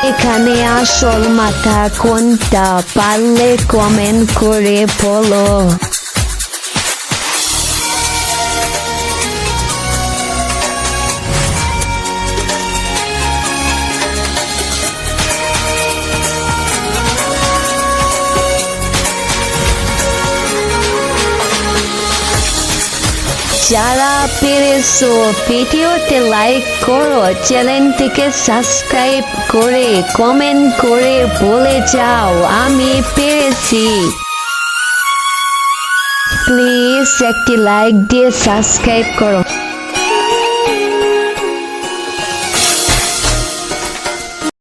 এখানে আসল মাথা কোনটা পারলে কমেন্ট করে বলো। যারা পেরেছো ভিডিওতে লাইক করো, চ্যানেলটিকে সাবস্ক্রাইব করে কমেন্ট করে বলে যাও আমি পেরেছি। প্লিজ একটি লাইক দিয়ে সাবস্ক্রাইব করো।